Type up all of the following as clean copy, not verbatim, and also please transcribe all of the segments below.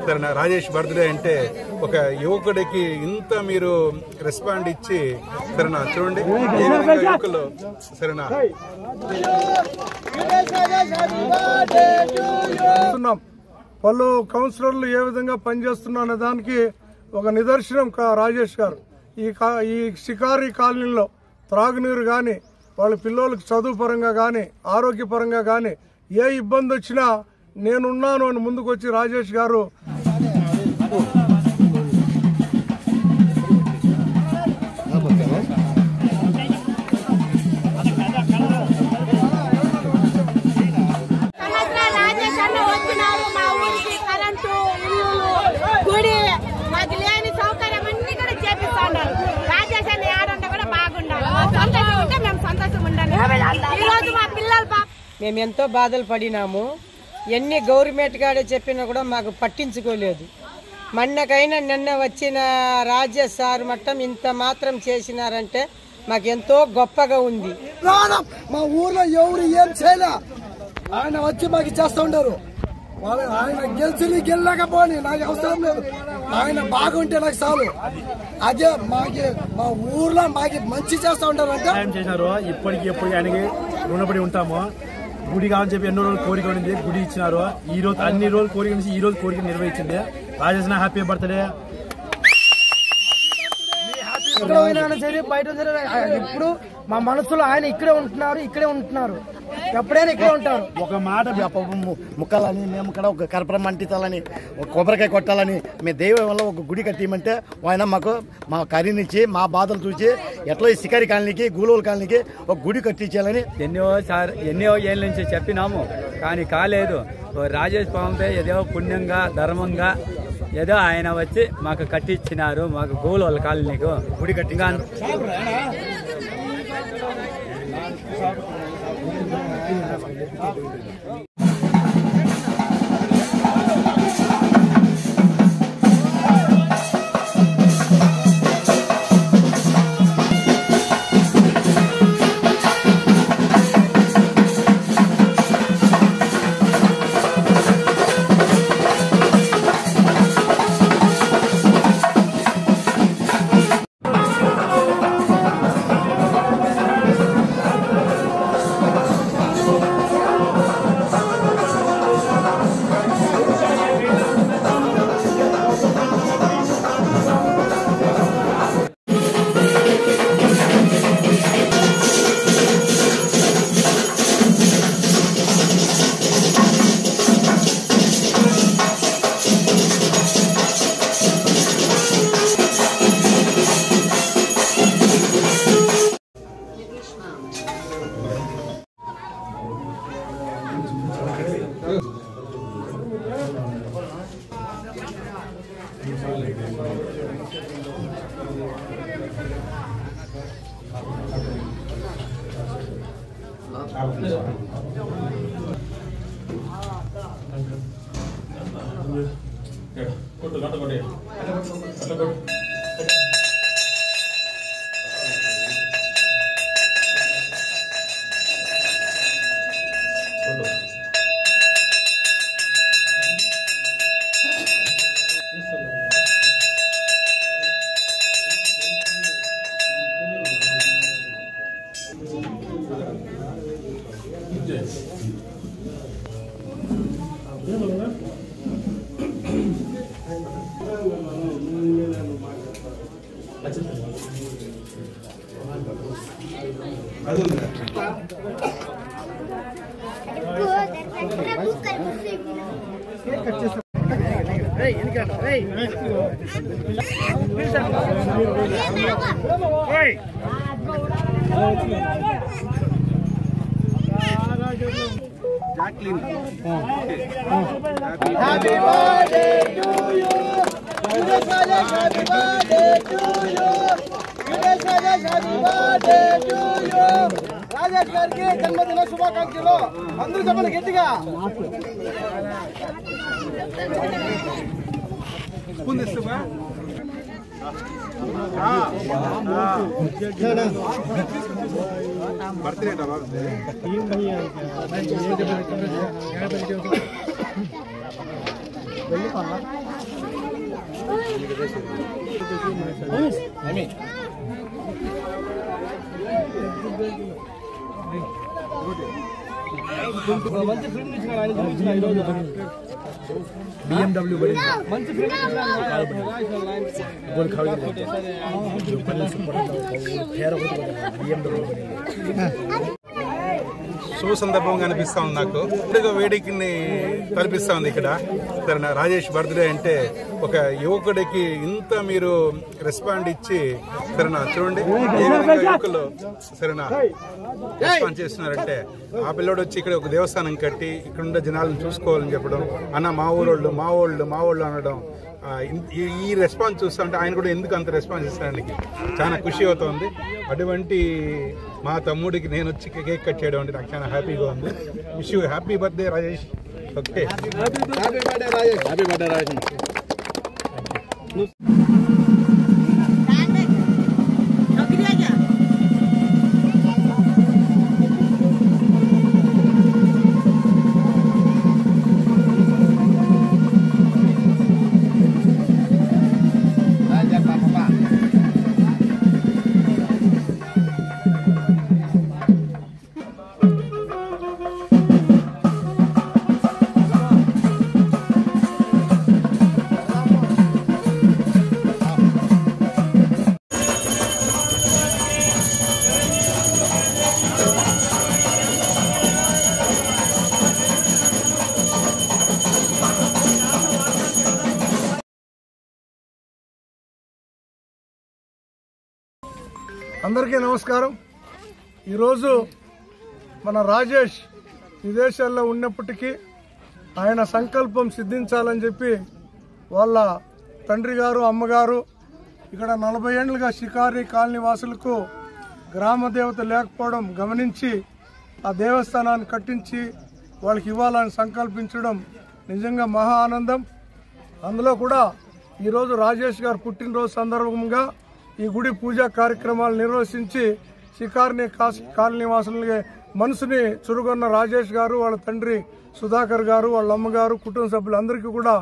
సరేనా. రాజేష్ బర్త్డే అంటే ఒక యువకుడికి ఇంత మీరు రెస్పాండ్ ఇచ్చి సరేనా. చూడండి ఏ విధంగా యువకులు సరేనా. వాళ్ళు కౌన్సిలర్లు ఏ విధంగా పనిచేస్తున్నా అనే దానికి ఒక నిదర్శనం రాజేష్ గారు. ఈ షికారీ కాలనీలో త్రాగునీరు కానీ వాళ్ళ పిల్లలకు చదువు పరంగా కానీ ఆరోగ్యపరంగా కానీ ఏ ఇబ్బంది వచ్చినా నేనున్నాను అని ముందుకు వచ్చి రాజేష్ గారు మేము ఎంతో బాధలు పడినాము. ఎన్ని గవర్నమెంట్ గాడే చెప్పినా కూడా మాకు పట్టించుకోలేదు. మొన్నకైనా నిన్న వచ్చిన రాజేష్ సార్ మట్టం ఇంత మాత్రం చేసినారంటే మాకు ఎంతో గొప్పగా ఉంది. మా ఊర్లో ఎవరు ఏం చేయలే, ఆయన వచ్చి మాకు చేస్తూ ఉంటారు. ఆయన గెలకపోని నాకు అవసరం లేదు, ఆయన బాగుంటే నాకు చాలు. అదే మా ఊర్లో మాకు మంచి చేస్తూ ఉంటారు అంటే చేసినారు. ఇప్పటికి ఆయనకి రుణపడి ఉంటాము. గుడి కావాలని చెప్పి ఎన్నో రోజులు కోరిక ఉండింది, గుడి ఇచ్చినారు. ఈ రోజు అన్ని రోజులు కోరిక నుంచి ఈ రోజు కోరిక నిర్వహించింది. Rajesh happy birthday. సరే బయట ఇప్పుడు మా మనసులో ఆయన ఇక్కడే ఉంటున్నారు ఎప్పుడైనా ఇక్కడే ఉంటారు. ఒక మాట ముక్కాలని, మేము ఇక్కడ ఒక కర్పూరం అంటించాలని, ఒక కొబ్బరికాయ కొట్టాలని, మీ దైవం వల్ల ఒక గుడి కట్టిమంటే ఆయన మా కరీనిచ్చి మా బాధలు చూసి ఎట్లా ఈ శికారి కాలనీకి గూలూరు కాలనీకి ఒక గుడి కట్టించాలని ఎన్నో ఏళ్ళ నుంచి చెప్పినాము, కానీ కాలేదు. రాజేష్ బాబు ఏదో పుణ్యంగా ధర్మంగా ఏదో ఆయన వచ్చి మాకు కట్టించినారు. మాకు గూలూరు కాలనీకు గుడి కట్టిగా Jacqueline. Happy birthday to you. Happy birthday to you. Happy birthday to you. Rajesh గారికి జన్మదిన శుభాకాంక్షలు. అందరూ చెప్పండి గట్టిగా. స్పూన్ ఇస్తావా? బర్త్డే BMW శుభ సందర్భంగా అనిపిస్తా ఉంది నాకు. ఇప్పుడుగా వేడికిని కల్పిస్తా ఉంది ఇక్కడ. సరేనా, రాజేష్ బర్త్డే అంటే ఒక యువకుడికి ఇంత మీరు రెస్పాండ్ ఇచ్చి సరేనా చూడండి ఏ విధంగా యువకులు సరేనా రెస్పాండ్ చేస్తున్నారంటే, ఆ పిల్లోడు వచ్చి ఇక్కడ ఒక దేవస్థానం కట్టి ఇక్కడ ఉండే జనాలను చూసుకోవాలని చెప్పడం, అన్న మా ఊరోళ్ళు అనడం, ఈ రెస్పాన్స్ చూస్తుంటే ఆయన కూడా ఎందుకు అంత రెస్పాన్స్ ఇస్తానికి చాలా ఖుషి అవుతుంది. అటువంటి మా తమ్ముడికి నేను వచ్చి కేక్ కట్ చేయడం అంటే నాకు చాలా హ్యాపీగా ఉంది. Wish you happy birthday Rajesh. Okay, happy birthday Rajesh. Happy birthday Rajesh. అందరికీ నమస్కారం. ఈరోజు మన రాజేష్ విదేశాల్లో ఉన్నప్పటికీ ఆయన సంకల్పం సిద్ధించాలని చెప్పి వాళ్ళ తండ్రి గారు అమ్మగారు ఇక్కడ 40 ఏళ్లుగా షికారి కాలనీ వాసులకు గ్రామ దేవత లేకపోవడం గమనించి ఆ దేవస్థానాన్ని కట్టించి వాళ్ళకి ఇవ్వాలని సంకల్పించడం నిజంగా మహా ఆనందం. అందులో కూడా ఈరోజు రాజేష్ గారు పుట్టినరోజు సందర్భంగా ఈ గుడి పూజా కార్యక్రమాలు నిర్వహించి షికార్ని కాలనీ వాసులకి మనసుని చురుగొన్న రాజేష్ గారు, వాళ్ళ తండ్రి సుధాకర్ గారు, వాళ్ళ అమ్మగారు, కుటుంబ సభ్యులందరికీ కూడా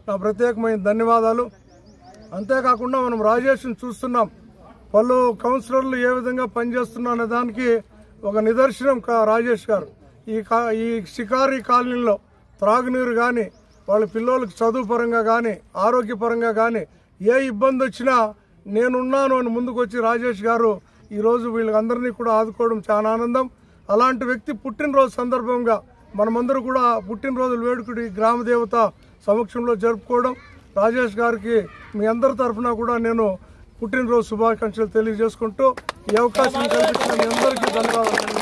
నా ప్రత్యేకమైన ధన్యవాదాలు. అంతేకాకుండా మనం రాజేష్ని చూస్తున్నాం, పలు కౌన్సిలర్లు ఏ విధంగా పనిచేస్తున్నా అనే దానికి ఒక నిదర్శనం రాజేష్ గారు. ఈ షికారి కాలనీలో త్రాగునీరు కానీ, వాళ్ళ పిల్లలకు చదువు పరంగా కానీ, ఆరోగ్యపరంగా కానీ ఏ ఇబ్బంది వచ్చినా నేనున్నాను అని ముందుకు వచ్చి రాజేష్ గారు ఈరోజు వీళ్ళందరినీ కూడా ఆదుకోవడం చాలా ఆనందం. అలాంటి వ్యక్తి పుట్టినరోజు సందర్భంగా మనమందరూ కూడా పుట్టినరోజుల వేడుకడి గ్రామ దేవత సమక్షంలో జరుపుకోవడం, రాజేష్ గారికి మీ అందరి తరఫున కూడా నేను పుట్టినరోజు శుభాకాంక్షలు తెలియజేసుకుంటూ ఈ అవకాశం కల్పించిన మీ అందరికీ ధన్యవాదాలు.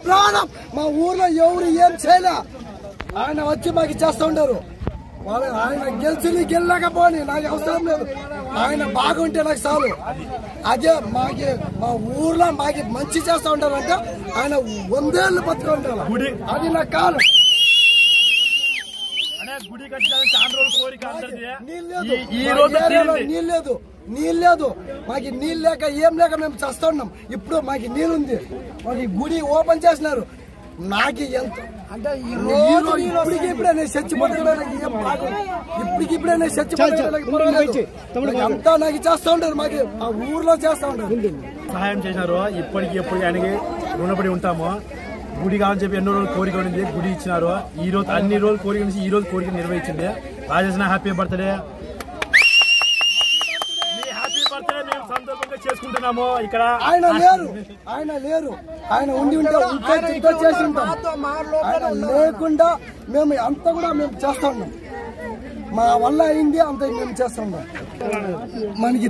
ప్రాణం మా ఊర్లో ఎవరు ఏం చేయలే, ఆయన వచ్చి మాకు చేస్తూ ఉంటారు. ఆయన గెలకపోని నాకు అవసరం లేదు, ఆయన బాగుంటే నాకు చాలు. అదే మా ఊర్లో మాకు మంచి చేస్తూ ఉంటారంటే ఆయన 100 ఏళ్ళు బతుకుంటారు. అది నాకు కాదు. గుడి కట్టాలని చాలా నీళ్ళు లేదు నీళ్ళు లేదు మాకు నీళ్ళు లేక ఏం లేక మేము చేస్తున్నాం. ఇప్పుడు మాకు నీళ్ళు ఉంది, మాకు గుడి ఓపెన్ చేసినారు. నాకు ఎంత అంటే ఇప్పటికి ఇప్పుడే నేను చచ్చిపోతానికి ఏం బాగుంది, ఇప్పటికి ఇప్పుడే నేను చచ్చిపోతానికి అంతా నాకు చేస్తూ ఉంటారు. మాకు ఆ ఊర్లో చేస్తూ ఉంటారు. సహాయం చేసినారు. ఇప్పటికి ఎప్పటికీ ఆయనకి రుణపడి ఉంటాము. గుడి కావాలని చెప్పి ఎన్నో రోజులు కోరిక ఉండింది, గుడి ఇచ్చినారు. ఈ రోజు అన్ని రోజులు కోరిక నుంచి ఈ రోజు కోరిక నిర్వహించింది. Rajesh happy birthday, happy birthday మేము సంతోషంగా చేసుకుంటున్నాము. ఇక్కడ ఆయన లేరు ఆయన ఉండి ఉంటే ఇంకో చేసి ఉంటాం. ఆయన లేకుండా మేము అంతా కూడా మేము చేస్తా ఉన్నాం. మా వల్ల అయింది అంత మేము చేస్తా ఉన్నాం. మనకి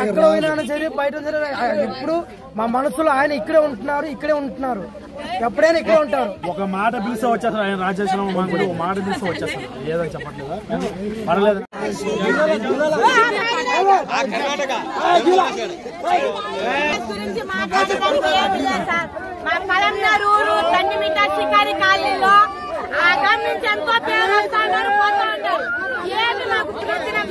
ఎక్కడ పోయినా సరే బయట ఇప్పుడు మా మనసులో ఆయన ఇక్కడే ఉంటున్నారు ఎప్పుడైనా ఇక్కడే ఉంటారు. ఒక మాట పిలిస్తే వచ్చేస్తారు. ఆయన రాజేశ్వరం ఒక మాట పిలిస్తే వచ్చేస్తారు. ఏదని చెప్పట్లేదా? పర్లేదు. మా పలంనూరు ఊరు తండ్రిమిట్ట శికారి కాలనీలో ఆ గమనించి ఎంతో పేరు వస్తున్నారు, పోతా ఉంటారు. ఏమి మాకు ప్రయోజనం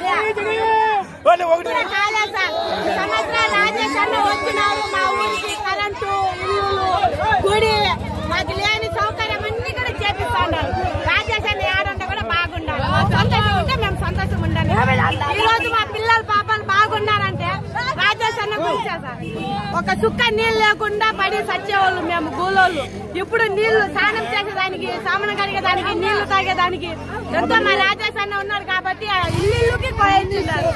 కాలేదు సార్. సంవత్సరాలు రాజేష్ అన్న వచ్చినారు. మా ఊరికి కరెంటు, ఇల్లు, గుడి, మాకు లేని సౌకర్యం అన్ని కూడా చేపిస్తా ఉన్నారు. రాజేష్ అన్న ఏడంటే కూడా బాగుండాలి. మా సంతోషం ఉంటే మేము సంతోషం ఉండాలి. ఈ రోజు మా పిల్లలు పాపలు బాగున్నారంటే రాజేష్ అన్న గురించే సార్. ఒక చుక్క నీళ్ళు లేకుండా పడి సచ్చేవాళ్ళు మేము గూలోళ్ళు. ఇప్పుడు నీళ్లు స్నానం చేసేదానికి, సామాను కడిగేదానికి, నీళ్లు తాగేదానికి ఎంతో మా రాజేష్ అన్న ఉన్నారు కాబట్టి ఇల్లుకి కోయించున్నారు.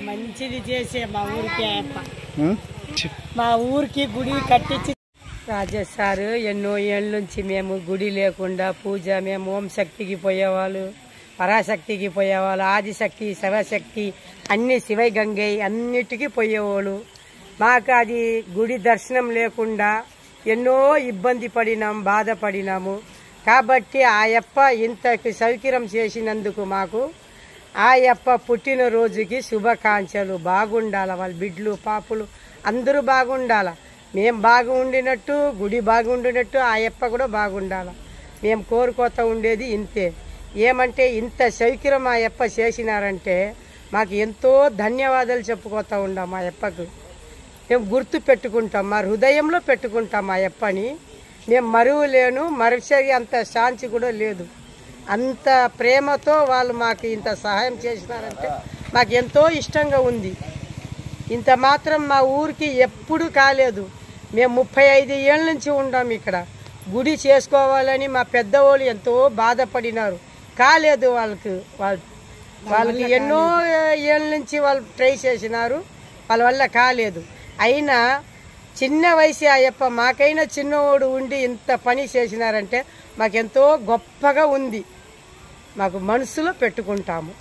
మంచిది చేసే మా ఊరికి మా ఊరికి గుడి కట్టించి రాజేష్ సారు ఎన్నో ఏళ్ళ నుంచి మేము గుడి లేకుండా పూజ, మేము ఓం శక్తికి పోయేవాళ్ళు, పరాశక్తికి పోయేవాళ్ళు, ఆదిశక్తి, శివశక్తి, అన్ని శివై గంగై అన్నిటికీ పోయేవాళ్ళు. మాకు అది గుడి దర్శనం లేకుండా ఎన్నో ఇబ్బంది పడినాం, బాధపడినాము. కాబట్టి ఆయప్ప ఇంత సౌకర్యం చేసినందుకు మాకు ఆయప్ప పుట్టినరోజుకి శుభాకాంక్షలు. బాగుండాల, వాళ్ళ బిడ్డలు పాపులు అందరూ బాగుండాల. మేము బాగుండినట్టు, గుడి బాగుండినట్టు ఆయప్ప కూడా బాగుండాల. మేము కోరుకోతా ఉండేది ఇంతే. ఏమంటే ఇంత సౌకర్యం ఆయప్ప చేసినారంటే మాకు ఎంతో ధన్యవాదాలు చెప్పుకోతా ఉన్నాం ఆయప్పకు. మేము గుర్తు పెట్టుకుంటాం, మా హృదయంలో పెట్టుకుంటాం ఆయప్పని. మేము మరువలేను, మరుసరి అంత శాంతి కూడా లేదు. అంత ప్రేమతో వాళ్ళు మాకు ఇంత సహాయం చేసినారంటే మాకు ఎంతో ఇష్టంగా ఉంది. ఇంత మాత్రం మా ఊరికి ఎప్పుడు కాలేదు. మేము 35 ఏళ్ళ నుంచి ఉన్నాం ఇక్కడ. గుడి చేసుకోవాలని మా పెద్దవాళ్ళు ఎంతో బాధపడినారు, కాలేదు. వాళ్ళకి ఎన్నో ఏళ్ళ నుంచి వాళ్ళు ట్రై చేసినారు, వాళ్ళ వల్ల కాలేదు. అయినా చిన్న వయసు అయ్యప్ప మాకైనా చిన్నవాడు ఉండి ఇంత పని చేసినారంటే మాకెంతో గొప్పగా ఉంది. మాకు మనసులో పెట్టుకుంటాము.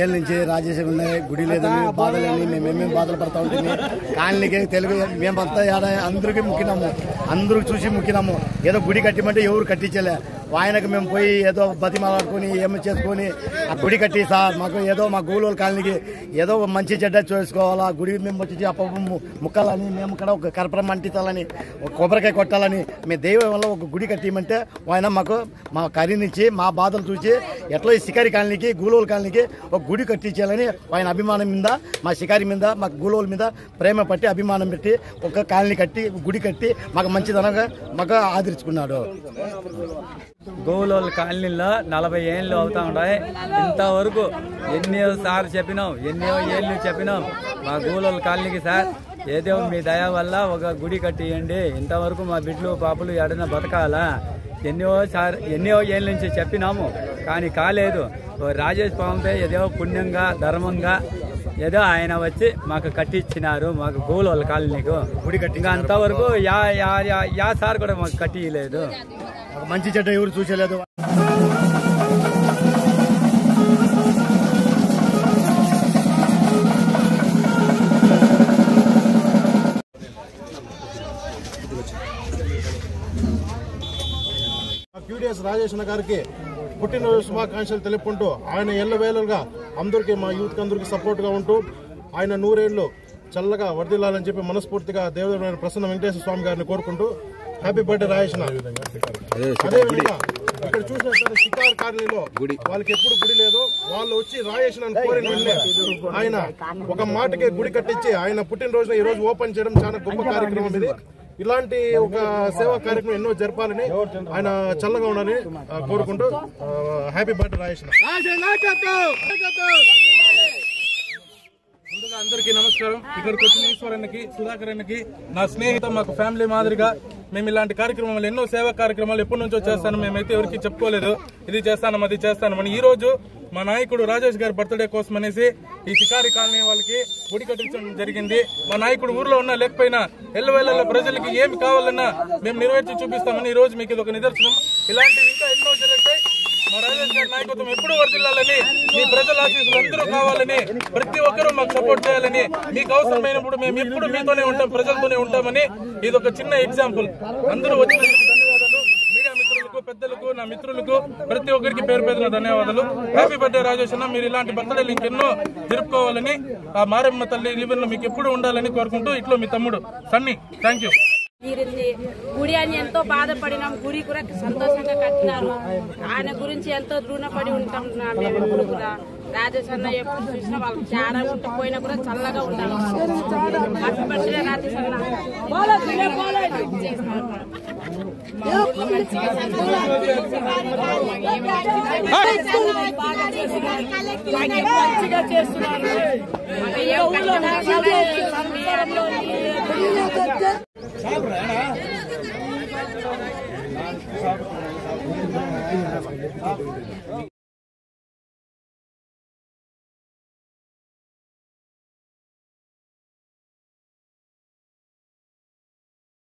ఏళ్ళ నుంచి రాజేశ్వరి ఉన్నాయి, గుడి లేదని బాధలని మేమేమేమి బాధలు పడతా ఉంటుంది. కాలనీకి తెలుగు మేమంతా అందరికీ ముక్కినాము, అందరూ చూసి ముక్కినాము. ఏదో గుడి కట్టిమంటే ఎవరు కట్టించలే. ఆయనకు మేము పోయి ఏదో బతిమాలాడుకొని ఏమి చేసుకొని ఆ గుడి కట్టి సార్ మాకు ఏదో మా గూలూరు కాలనీకి ఏదో మంచి చెడ్డ చేసుకోవాలా, గుడి మేము వచ్చి అప్ప ముక్కాలని, మేము ఇక్కడ ఒక కర్పూరం అంటించాలని, ఒక కొబ్బరికాయ కొట్టాలని మీ దైవం వల్ల ఒక గుడి కట్టిమంటే ఆయన మాకు మా కరీనిచ్చి మా బాధలు చూసి ఎట్లా ఈ శికారి కాలనీకి, గూలూరు కాలనీకి ఒక గుడి కట్టించాలని ఆయన అభిమానం మీద, మా శికారి మీద, మా గూలూరు మీద ప్రేమ పట్టి అభిమానం పెట్టి ఒక కాలనీ కట్టి గుడి కట్టి మాకు మంచిదనంగా మాకు ఆదరించుకున్నాడు. గోవులోళ్ళ కాలనీలో 40 ఏళ్ళు అవుతా ఉన్నాయి. ఇంతవరకు ఎన్నో సార్లు చెప్పినాం, ఎన్నో ఏళ్ళు చెప్పినాం మా గోవులోళ్ళ కాలనీకి సార్ ఏదో మీ దయ వల్ల ఒక గుడి కట్టియండి, ఇంతవరకు మా బిడ్డలు పాపలు ఎడన బతకాలా. ఎన్నో ఏళ్ళ నుంచి చెప్పినాము కానీ కాలేదు. రాజేష్ పావంపై ఏదో పుణ్యంగా ధర్మంగా ఏదో ఆయన వచ్చి మాకు కట్టించినారు, మాకు గోలోళ్ళ కాలనీకు గుడి కట్టి. ఇంకా అంతవరకు యా సార్ కూడా మాకు కట్టియలేదు. మంచి చెడ్డ ఎవరు చూసలేదు. QDS రాజేష్ గారికి పుట్టినరోజు శుభాకాంక్షలు తెలుపుకుంటూ ఆయన ఎల్లవేళలుగా అందరికీ మా యూత్ అందరికీ సపోర్ట్ గా ఉంటూ ఆయన 100 ఏళ్ళు చల్లగా వర్ధిల్లాలని చెప్పి మనస్ఫూర్తిగా దేవదేవుడైన ప్రసన్న వెంకటేశ్వర స్వామి గారిని కోరుకుంటూ హ్యాపీ బర్త్డే రాజేష్. అదేవిధంగా ఇక్కడ చూసినట్టు షికార్ కాలనీలో వాళ్ళకి ఎప్పుడు గుడి లేదు, వాళ్ళు వచ్చి రాజేష్ కోరిన వెంటనే ఆయన ఒక మాటకే గుడి కట్టించి ఆయన పుట్టినరోజున ఈ రోజు ఓపెన్ చేయడం చాలా గొప్ప కార్యక్రమం. ఇది ఇలాంటి ఒక సేవా కార్యక్రమం ఎన్నో జరపాలని ఆయన చల్లగా ఉండాలని కోరుకుంటూ హ్యాపీ బర్త్డే రాజేష్. ముందుగా అందరికీ నమస్కారం. ఇక్కడికి వచ్చిన ఈశ్వరన్నకి, సుధాకర్ అన్నకి, నా స్నేహితం, మాకు ఫ్యామిలీ మాదిరిగా మేము ఇలాంటి కార్యక్రమాలు ఎన్నో సేవా కార్యక్రమాలు ఎప్పటి నుంచో చేస్తాను. మేమైతే ఎవరికి చెప్పుకోలేదు ఇది చేస్తాను అది చేస్తానమని. ఈ రోజు మా నాయకుడు రాజేష్ గారి బర్త్డే కోసం అనేసి ఈ షికారి కాలనీ వాళ్ళకి గుడి కట్టించడం జరిగింది. మా నాయకుడు ఊర్లో ఉన్నా లేకపోయినా ఎల్లవేళల్లో ప్రజలకి ఏమి కావాలన్నా మేము నెరవేర్చి చూపిస్తామని ఈ రోజు మీకు ఇది ఒక నిదర్శనం. ఇలాంటివి ఇంకా ఎన్నో జరుగుతాయి. మా రాజేష్ గారి నాయకత్వం ఎప్పుడు వర్ధిల్లాలని, మీ ప్రజల ఆశీస్సులు అందరూ కావాలని, ప్రతి ఒక్కరూ మాకు సపోర్ట్ చేయాలని, మీకు అవసరమైనప్పుడు మేము ఎప్పుడు మీతోనే ఉంటాం, ప్రజలతోనే ఉంటామని ఇది ఒక చిన్న ఎగ్జాంపుల్. అందరూ వచ్చినందుకు ధన్యవాదాలు. మీడియా మిత్రులకు, పెద్దలకు, నా మిత్రులకు ప్రతి ఒక్కరికి పేరు పేరున ధన్యవాదాలు. హ్యాపీ బర్త్డే రాజేష్ అన్న. మీరు ఇలాంటి బర్త్డేలు ఇంకెన్నో జరుపుకోవాలని, ఆ మారమ్మ తల్లి దీవెనలు మీకు ఎప్పుడు ఉండాలని కోరుకుంటూ ఇట్లో మీ తమ్ముడు సన్నీ. Thank you. గుడి అని ఎంతో బాధపడినాం, గుడి కూడా సంతోషంగా కట్టినారు. ఆయన గురించి ఎంతో రుణపడి ఉంటాం. మేము ఎప్పుడు కూడా రాజేష్ అన్న ఎప్పుడు చూసినా వాళ్ళు చాలా పోయినా కూడా చల్లగా ఉంటాము. హ్యాపీ బర్త్డే రాజేష్ అన్న. మంచిగా చేస్తున్నారు.